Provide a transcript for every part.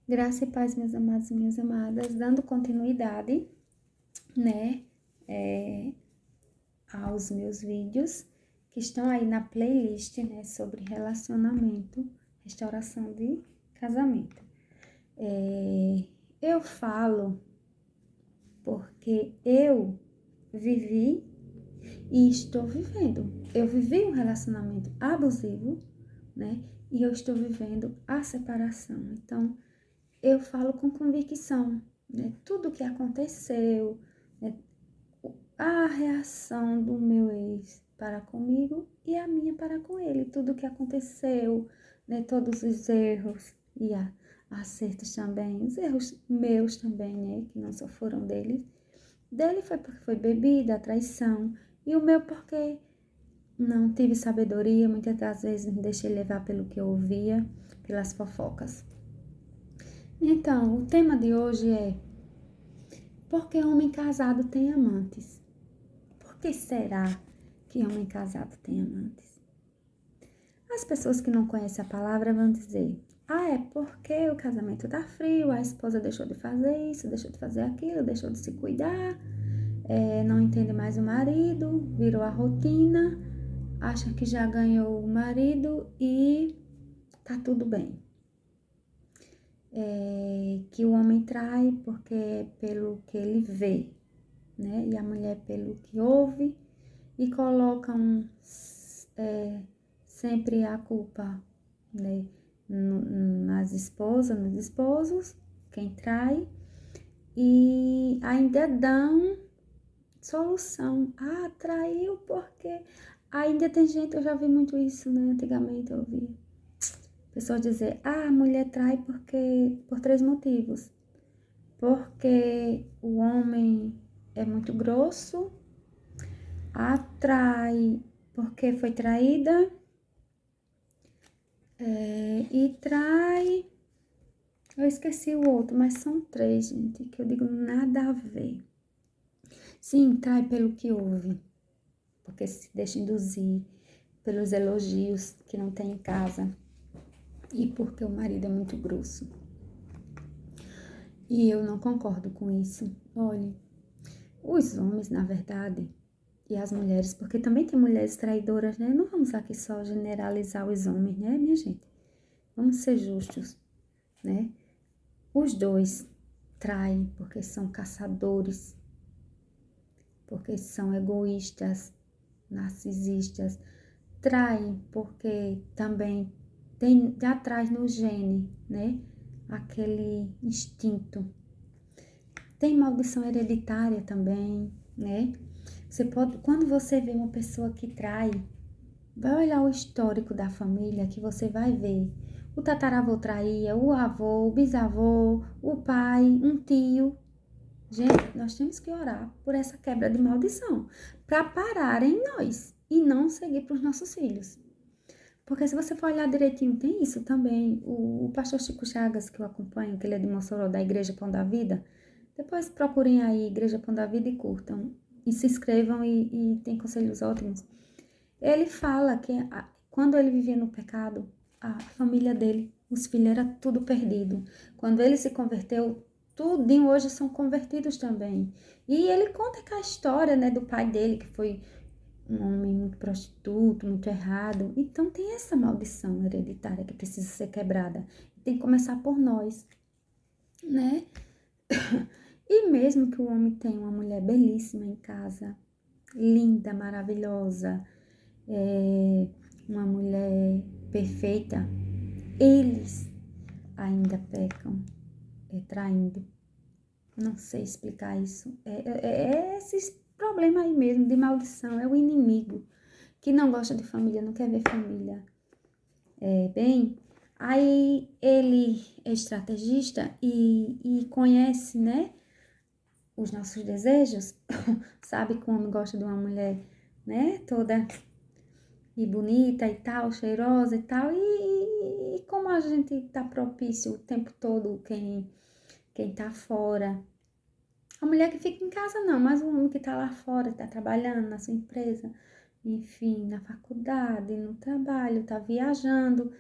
Graça e paz, meus amados e minhas amadas, dando continuidade, né, aos meus vídeos que estão aí na playlist, né, sobre relacionamento, restauração de casamento. Eu falo porque eu vivi e estou vivendo. Eu vivi um relacionamento abusivo, né, e eu estou vivendo a separação. Então, eu falo com convicção, né? Tudo que aconteceu, né? A reação do meu ex para comigo e a minha para com ele. Tudo que aconteceu, né? Todos os erros e acertos também. Os erros meus também, né? Que não só foram dele. Dele foi porque foi bebida, traição. E o meu porque não tive sabedoria. Muitas das vezes me deixei levar pelo que eu ouvia, pelas fofocas. Então, o tema de hoje é: por que homem casado tem amantes? Por que será que homem casado tem amantes? As pessoas que não conhecem a palavra vão dizer: é porque o casamento tá frio, a esposa deixou de fazer isso, deixou de fazer aquilo, deixou de se cuidar, não entende mais o marido, virou a rotina, acha que já ganhou o marido e tá tudo bem. Que o homem trai porque é pelo que ele vê, né? E a mulher pelo que ouve, e colocam sempre a culpa, né? Nas esposas, nos esposos, quem trai, e ainda dão solução. Traiu porque... Ainda tem gente, eu já vi muito isso, né? Antigamente eu ouvia pessoas dizer: a mulher trai por 3 motivos. Porque o homem é muito grosso, atrai porque foi traída, e trai... Eu esqueci o outro, mas são 3, gente, que eu digo nada a ver. Sim, trai pelo que ouve, porque se deixa induzir pelos elogios que não tem em casa, e porque o marido é muito grosso. E eu não concordo com isso. Olhe, os homens, na verdade, e as mulheres, porque também tem mulheres traidoras, né? Não vamos aqui só generalizar os homens, né, minha gente? Vamos ser justos, né? Os dois traem porque são caçadores, porque são egoístas, narcisistas. Traem porque também já traz no gene, né? Aquele instinto. Tem maldição hereditária também, né? Quando você vê uma pessoa que trai, vai olhar o histórico da família que você vai ver. O tataravô traía, o avô, o bisavô, o pai, um tio. Gente, nós temos que orar por essa quebra de maldição, para parar em nós e não seguir para os nossos filhos. Porque se você for olhar direitinho, tem isso também. O pastor Chico Chagas, que eu acompanho, que ele é de Mossoró, da Igreja Pão da Vida, depois procurem aí Igreja Pão da Vida e curtam. E se inscrevam e tem conselhos ótimos. Ele fala que quando ele vivia no pecado, a família dele, os filhos, era tudo perdido. Quando ele se converteu, tudinho hoje são convertidos também. E ele conta que a história, né, do pai dele, que foi um homem muito prostituto, muito errado. Então tem essa maldição hereditária que precisa ser quebrada. Tem que começar por nós, né? E mesmo que o homem tenha uma mulher belíssima em casa, linda, maravilhosa, uma mulher perfeita, eles ainda pecam, traindo. Não sei explicar isso. É esses problemas aí mesmo de maldição. É o inimigo que não gosta de família, não quer ver família. Aí ele é estrategista e conhece, né, os nossos desejos. Sabe que o homem gosta de uma mulher, né, toda e bonita e tal, cheirosa e tal. E como a gente tá propício o tempo todo, quem tá fora. A mulher que fica em casa não, mas o homem que tá lá fora, tá trabalhando na sua empresa, enfim, na faculdade, no trabalho, tá viajando.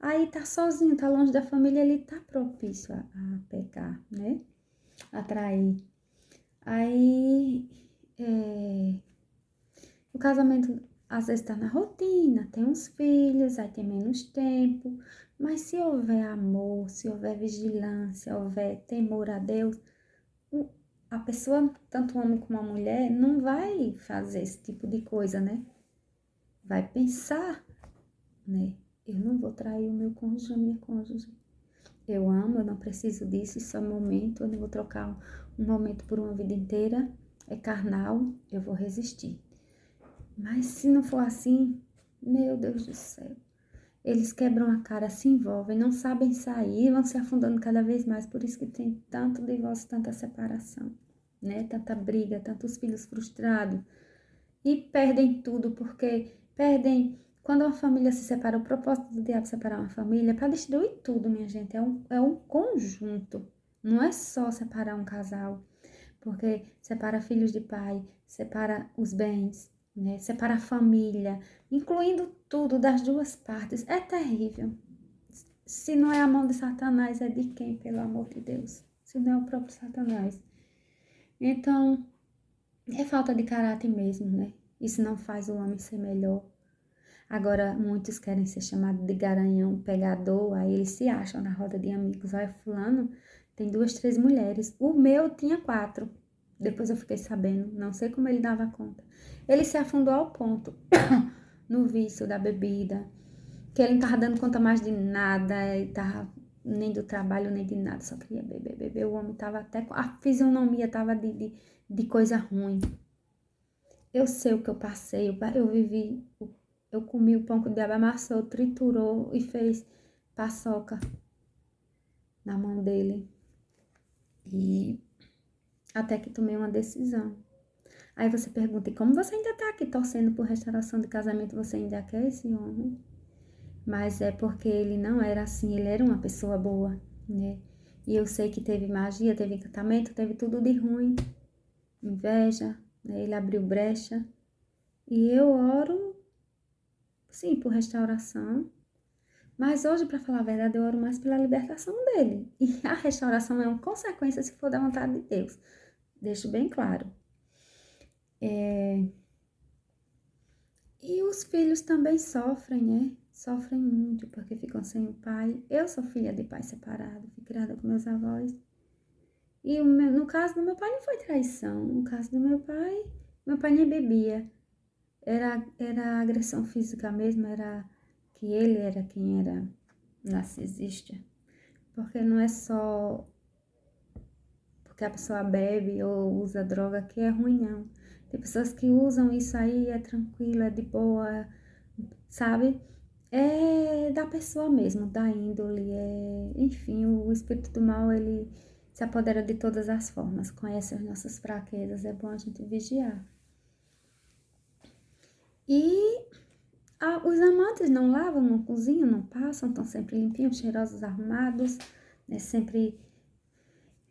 Aí tá sozinho, tá longe da família, ele tá propício a pecar, né? A trair. Aí, o casamento às vezes tá na rotina, tem uns filhos, aí tem menos tempo, mas se houver amor, se houver vigilância, houver temor a Deus, a pessoa, tanto o homem como a mulher, não vai fazer esse tipo de coisa, né? Vai pensar, né? Eu não vou trair o meu cônjuge, a minha cônjuge. Eu amo, eu não preciso disso, isso é um momento, eu não vou trocar um momento por uma vida inteira. É carnal, eu vou resistir. Mas se não for assim, meu Deus do céu. Eles quebram a cara, se envolvem, não sabem sair, vão se afundando cada vez mais. Por isso que tem tanto divórcio, tanta separação, né? Tanta briga, tantos filhos frustrados. E perdem tudo, porque perdem. Quando uma família se separa, o propósito do diabo separar uma família é para destruir tudo, minha gente. É um conjunto. Não é só separar um casal, porque separa filhos de pai, separa os bens, né? Separa a família, incluindo tudo das duas partes. É terrível. Se não é a mão de Satanás, é de quem, pelo amor de Deus? Se não é o próprio Satanás. Então, é falta de caráter mesmo, né? Isso não faz o homem ser melhor. Agora, muitos querem ser chamados de garanhão, pegador, aí eles se acham na roda de amigos. Olha, fulano tem 2, 3 mulheres. O meu tinha 4. Depois eu fiquei sabendo, não sei como ele dava conta. Ele se afundou ao ponto, no vício da bebida, que ele não tava dando conta mais de nada, ele tava nem do trabalho, nem de nada, só queria beber, beber. O homem tava até, a fisionomia tava de coisa ruim. Eu sei o que eu passei, eu vivi, eu comi o pão que o diabo amassou, triturou e fez paçoca na mão dele. E até que tomei uma decisão. Aí você pergunta, e como você ainda tá aqui torcendo por restauração de casamento, você ainda quer esse homem? Mas é porque ele não era assim, ele era uma pessoa boa, né? E eu sei que teve magia, teve encantamento, teve tudo de ruim, inveja, né? Ele abriu brecha. E eu oro, sim, por restauração. Mas hoje, para falar a verdade, eu oro mais pela libertação dele. E a restauração é uma consequência se for da vontade de Deus. Deixo bem claro. E os filhos também sofrem, né? Sofrem muito porque ficam sem o pai. Eu sou filha de pai separado, fui criada com meus avós. E no caso do meu pai não foi traição. No caso do meu pai nem bebia. Era agressão física mesmo, era que ele era quem era narcisista. Porque não é só porque a pessoa bebe ou usa droga que é ruim, não. Tem pessoas que usam isso aí, é tranquilo, é de boa, sabe? É da pessoa mesmo, da índole, enfim, o espírito do mal, ele se apodera de todas as formas, conhece as nossas fraquezas, é bom a gente vigiar. E os amantes não lavam, não cozinham, não passam, estão sempre limpinhos, cheirosos, arrumados, né? Sempre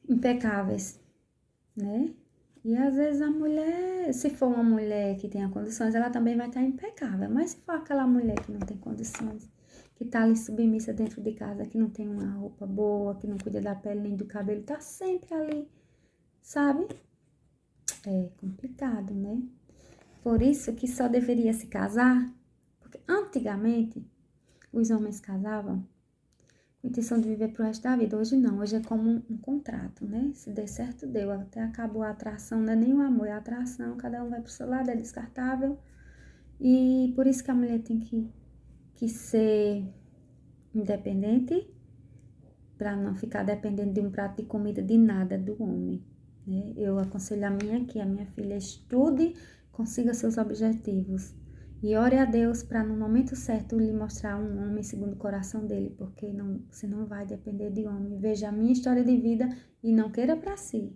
impecáveis, né? E às vezes a mulher, se for uma mulher que tenha condições, ela também vai estar impecável. Mas se for aquela mulher que não tem condições, que tá ali submissa dentro de casa, que não tem uma roupa boa, que não cuida da pele nem do cabelo, tá sempre ali, sabe? É complicado, né? Por isso que só deveria se casar, porque antigamente os homens casavam com a intenção de viver pro resto da vida. Hoje não, hoje é como um contrato, né? Se der certo, deu. Até acabou a atração, não é nem o amor, é a atração. Cada um vai pro seu lado, é descartável. E por isso que a mulher tem que ser independente, para não ficar dependendo de um prato de comida, de nada do homem, né? Eu aconselho a minha filha estude, consiga seus objetivos. E ore a Deus para no momento certo lhe mostrar um homem segundo o coração dele, porque você não vai depender de homem. Veja a minha história de vida e não queira para si,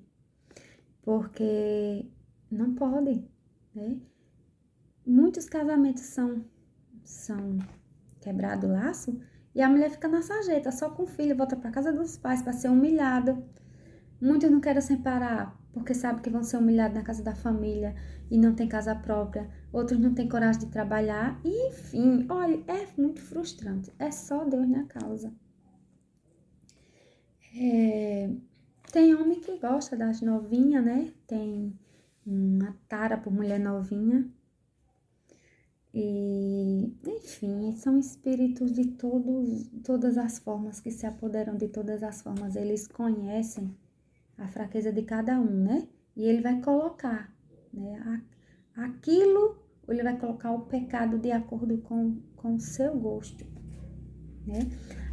porque não pode, né? Muitos casamentos são quebrado o laço e a mulher fica na sarjeta, só com o filho, volta para casa dos pais para ser humilhada. Muitos não querem separar porque sabem que vão ser humilhados na casa da família e não tem casa própria. Outros não têm coragem de trabalhar. E, enfim, olha, é muito frustrante. É só Deus na causa. Tem homem que gosta das novinhas, né? Tem uma tara por mulher novinha. E, enfim, são espíritos de todas as formas que se apoderam de todas as formas. Eles conhecem a fraqueza de cada um, né? E ele vai colocar, né? Aquilo, ele vai colocar o pecado de acordo com o seu gosto, né?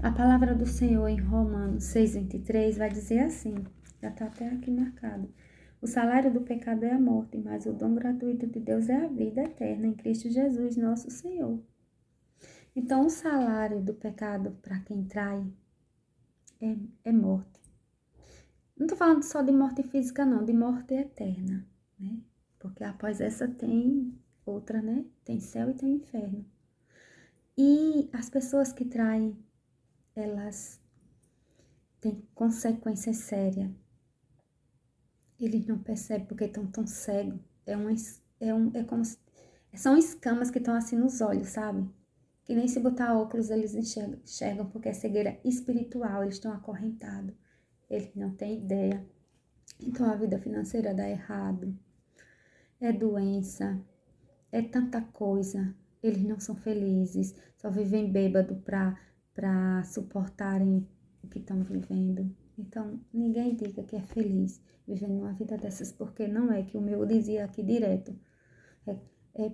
A palavra do Senhor em Romanos 6:23 vai dizer assim, já está até aqui marcado. O salário do pecado é a morte, mas o dom gratuito de Deus é a vida eterna em Cristo Jesus, nosso Senhor. Então, o salário do pecado para quem trai é morte. Não estou falando só de morte física, não, de morte eterna, né? Porque após essa tem outra, né? Tem céu e tem inferno. E as pessoas que traem, elas têm consequências sérias. Eles não percebem porque estão tão cegos. São escamas que estão assim nos olhos, sabe? Que nem se botar óculos eles enxergam porque é cegueira espiritual, eles estão acorrentados. Eles não têm ideia. Então a vida financeira dá errado. É doença, é tanta coisa. Eles não são felizes, só vivem bêbado para suportarem o que estão vivendo. Então, ninguém diga que é feliz vivendo uma vida dessas, porque não é, que o meu dizia aqui direto.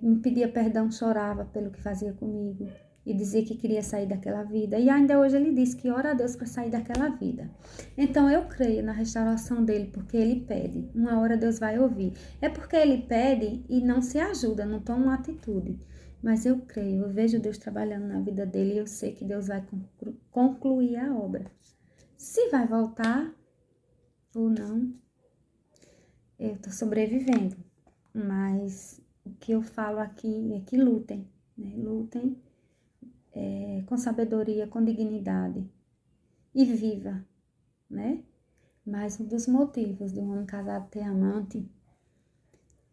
Me pedia perdão, chorava pelo que fazia comigo e dizia que queria sair daquela vida. E ainda hoje ele diz que ora a Deus para sair daquela vida. Então eu creio na restauração dele, porque ele pede. Uma hora Deus vai ouvir. É porque ele pede e não se ajuda, não toma uma atitude. Mas eu creio, eu vejo Deus trabalhando na vida dele e eu sei que Deus vai concluir a obra. Se vai voltar ou não, eu estou sobrevivendo. Mas o que eu falo aqui é que lutem, né? Lutem com sabedoria, com dignidade e viva, né? Mas um dos motivos de um homem casado ter amante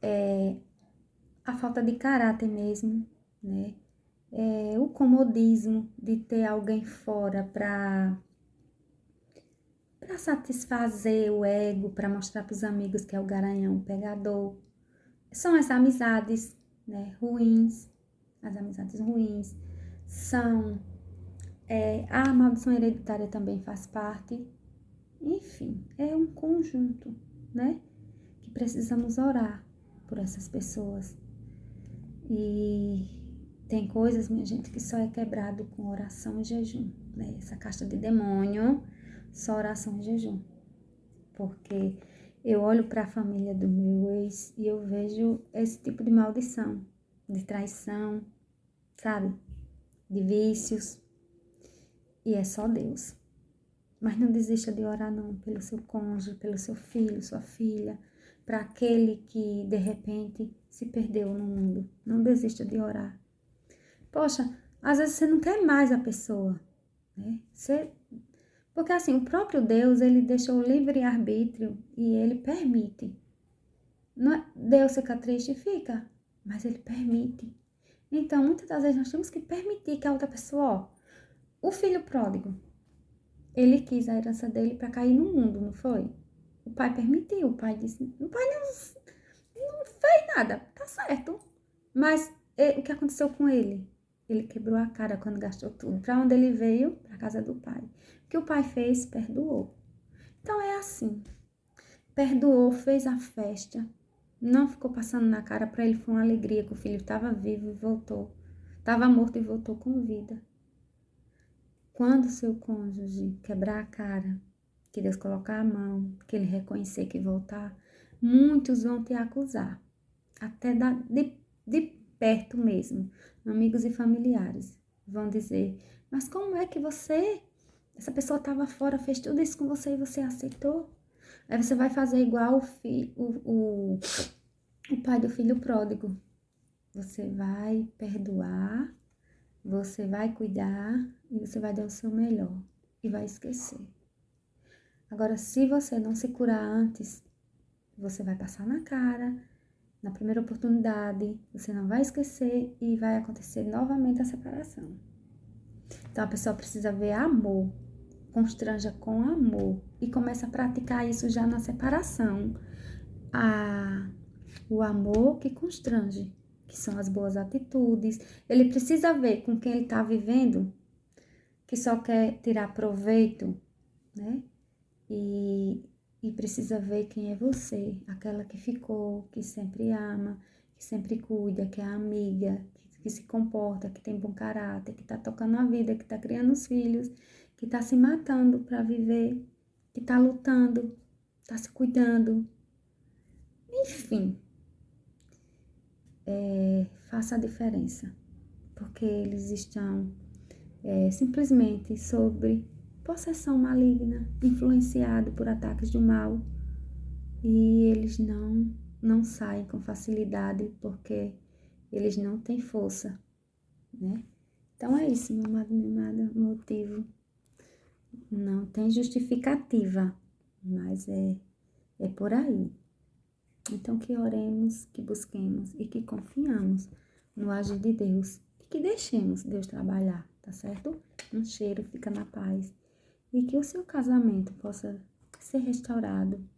é a falta de caráter mesmo, né? É o comodismo de ter alguém fora para satisfazer o ego, para mostrar para os amigos que é o garanhão, o pegador. São as amizades, né, ruins, as amizades ruins. São a maldição hereditária também faz parte. Enfim, é um conjunto, né? Que precisamos orar por essas pessoas. E tem coisas, minha gente, que só é quebrado com oração e jejum, né? Essa caixa de demônio, só oração e jejum. Porque eu olho para a família do meu ex e eu vejo esse tipo de maldição, de traição, sabe? De vícios. E é só Deus. Mas não desista de orar não, pelo seu cônjuge, pelo seu filho, sua filha, para aquele que de repente se perdeu no mundo. Não desista de orar. Poxa, às vezes você não quer mais a pessoa, né? Porque assim, o próprio Deus, ele deixou o livre-arbítrio e ele permite. Não é... Deus fica triste, fica, mas ele permite. Então, muitas das vezes nós temos que permitir que a outra pessoa, o filho pródigo, ele quis a herança dele para cair no mundo, não foi? O pai permitiu, o pai disse, o pai não fez nada, tá certo. Mas o que aconteceu com ele? Ele quebrou a cara quando gastou tudo. Para onde ele veio? Para a casa do pai. O que o pai fez? Perdoou. Então é assim. Perdoou, fez a festa. Não ficou passando na cara. Para ele foi uma alegria que o filho estava vivo e voltou. Estava morto e voltou com vida. Quando seu cônjuge quebrar a cara, que Deus colocar a mão, que ele reconhecer que voltar, muitos vão te acusar. Até de perto mesmo, amigos e familiares, vão dizer, mas como é que essa pessoa estava fora, fez tudo isso com você e você aceitou? Aí você vai fazer igual o pai do filho pródigo. Você vai perdoar, você vai cuidar e você vai dar o seu melhor e vai esquecer. Agora, se você não se curar antes, você vai passar na cara, na primeira oportunidade, você não vai esquecer e vai acontecer novamente a separação. Então, a pessoa precisa ver amor, constranja com amor e começa a praticar isso já na separação. O amor que constrange, que são as boas atitudes. Ele precisa ver com quem ele está vivendo, que só quer tirar proveito, né? E precisa ver quem é você, aquela que ficou, que sempre ama, que sempre cuida, que é amiga, que se comporta, que tem bom caráter, que está tocando a vida, que está criando os filhos, que está se matando para viver, que está lutando, está se cuidando. Enfim, faça a diferença, porque eles estão simplesmente sobre possessão maligna, influenciado por ataques do mal, e eles não saem com facilidade porque eles não têm força, né? Então é isso, meu amado, minha amada, motivo não tem justificativa, mas é por aí. Então que oremos, que busquemos e que confiamos no agir de Deus e que deixemos Deus trabalhar, tá certo? Um cheiro, fica na paz. E que o seu casamento possa ser restaurado,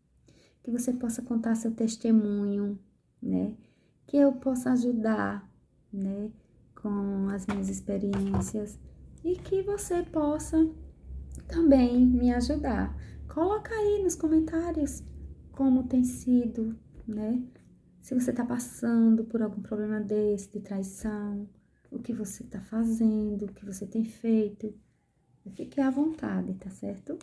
que você possa contar seu testemunho, né? Que eu possa ajudar, né? Com as minhas experiências e que você possa também me ajudar. Coloca aí nos comentários como tem sido, né? Se você está passando por algum problema desse, de traição, o que você está fazendo, o que você tem feito. Fique à vontade, tá certo?